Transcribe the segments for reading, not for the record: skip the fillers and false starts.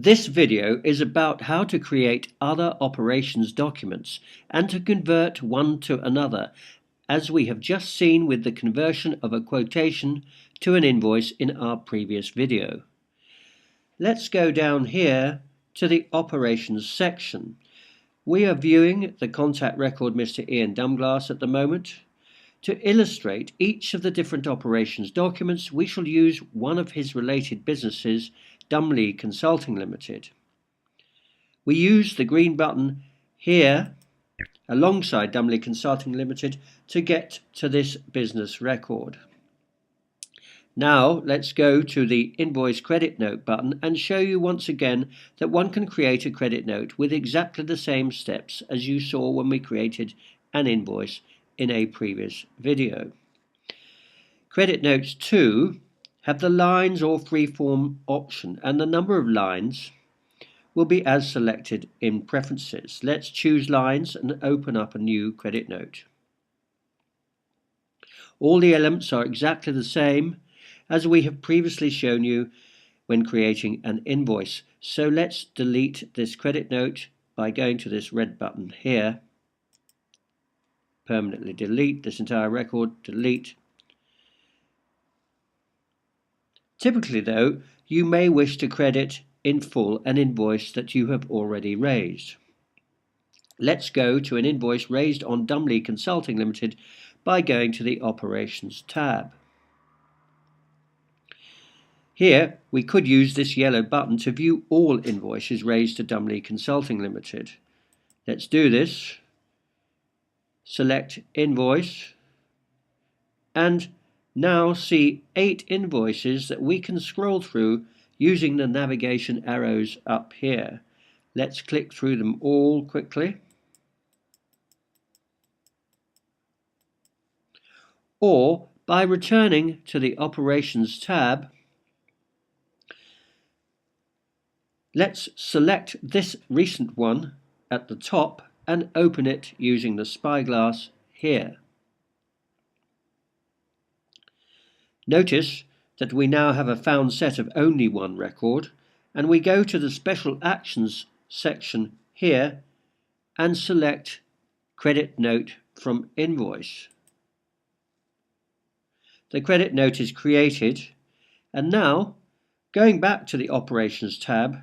This video is about how to create other operations documents and to convert one to another, as we have just seen with the conversion of a quotation to an invoice in our previous video. Let's go down here to the operations section. We are viewing the contact record Mr. Ian Dumglass at the moment. To illustrate each of the different operations documents, we shall use one of his related businesses, Dumley Consulting Limited. We use the green button here alongside Dumley Consulting Limited to get to this business record. Now let's go to the Invoice Credit Note button and show you once again that one can create a credit note with exactly the same steps as you saw when we created an invoice in a previous video. Credit notes 2 have the lines or freeform option, and the number of lines will be as selected in preferences. Let's choose lines and open up a new credit note. All the elements are exactly the same as we have previously shown you when creating an invoice. So let's delete this credit note by going to this red button here. Permanently delete this entire record, delete. Typically though, you may wish to credit in full an invoice that you have already raised. Let's go to an invoice raised on Dumley Consulting Limited by going to the Operations tab. Here we could use this yellow button to view all invoices raised to Dumley Consulting Limited. Let's do this. Select Invoice and now see 8 invoices that we can scroll through using the navigation arrows up here. Let's click through them all quickly. Or by returning to the Operations tab, let's select this recent one at the top and open it using the spyglass here. Notice that we now have a found set of only one record, and we go to the Special Actions section here and select Credit Note from Invoice. The credit note is created, and now, going back to the Operations tab,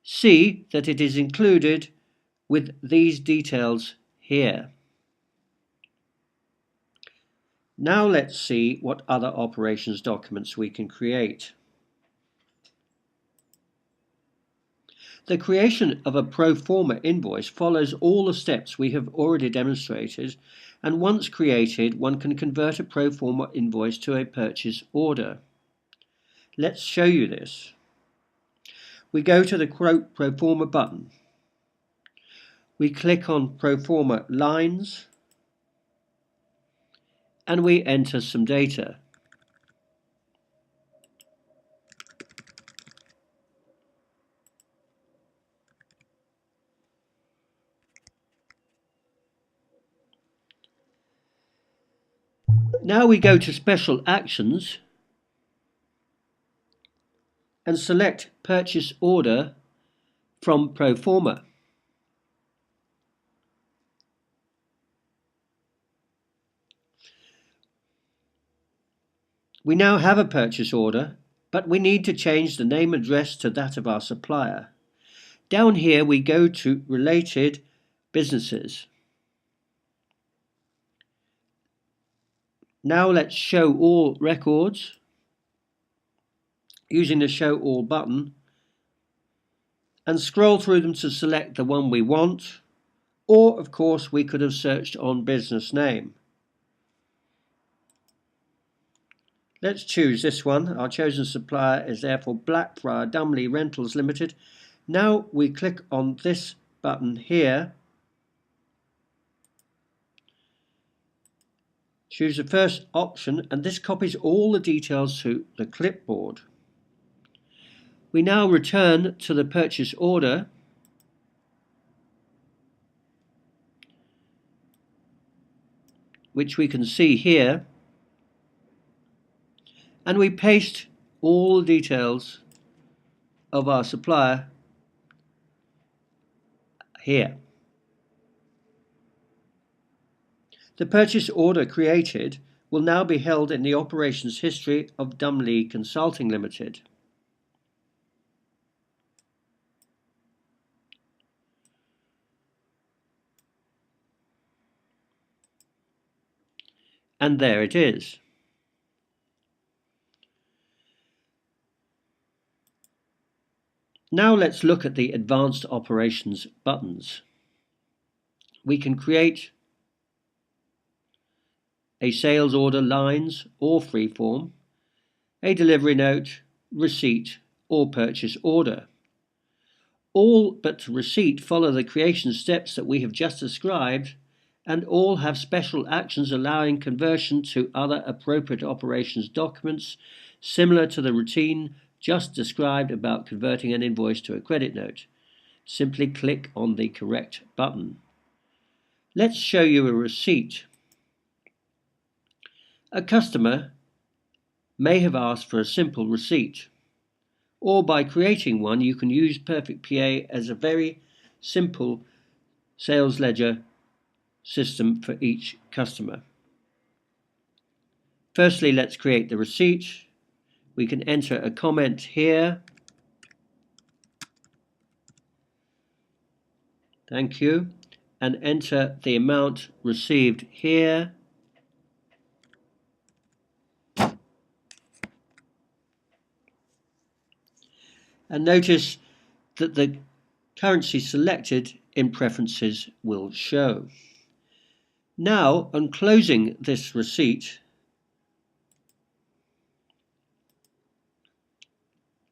see that it is included with these details here. Now let's see what other operations documents we can create. The creation of a pro forma invoice follows all the steps we have already demonstrated, and once created, one can convert a pro forma invoice to a purchase order. Let's show you this. We go to the Quote Pro Forma button. We click on Pro Forma Lines and we enter some data. Now we go to Special Actions and select Purchase Order from Pro Forma. We now have a purchase order, but we need to change the name address to that of our supplier. Down here we go to Related Businesses. Now let's show all records using the Show All button and scroll through them to select the one we want, or of course we could have searched on business name. Let's choose this one. Our chosen supplier is therefore Blackfriar Dumley Rentals Limited. Now we click on this button here. Choose the first option, and this copies all the details to the clipboard. We now return to the purchase order which we can see here, and we paste all the details of our supplier here. The purchase order created will now be held in the operations history of Dumley Consulting Limited. And there it is. Now let's look at the Advanced Operations buttons. We can create a sales order lines or freeform, a delivery note, receipt, or purchase order. All but receipt follow the creation steps that we have just described, and all have special actions allowing conversion to other appropriate operations documents, similar to the routine just described about converting an invoice to a credit note. Simply click on the correct button. Let's show you a receipt. A customer may have asked for a simple receipt, or by creating one you can use Perfect PA as a very simple sales ledger system for each customer. Firstly, let's create the receipt. We can enter a comment here. Thank you. And enter the amount received here. And notice that the currency selected in preferences will show. Now, on closing this receipt,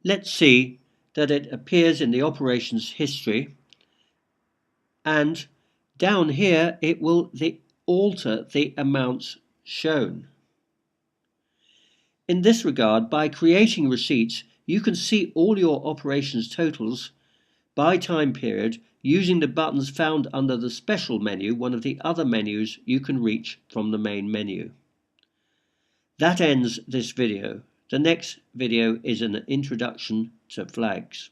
let's see that it appears in the operations history, and down here it will alter the amounts shown. In this regard, by creating receipts, you can see all your operations totals by time period using the buttons found under the special menu, one of the other menus you can reach from the main menu. That ends this video. The next video is an introduction to flags.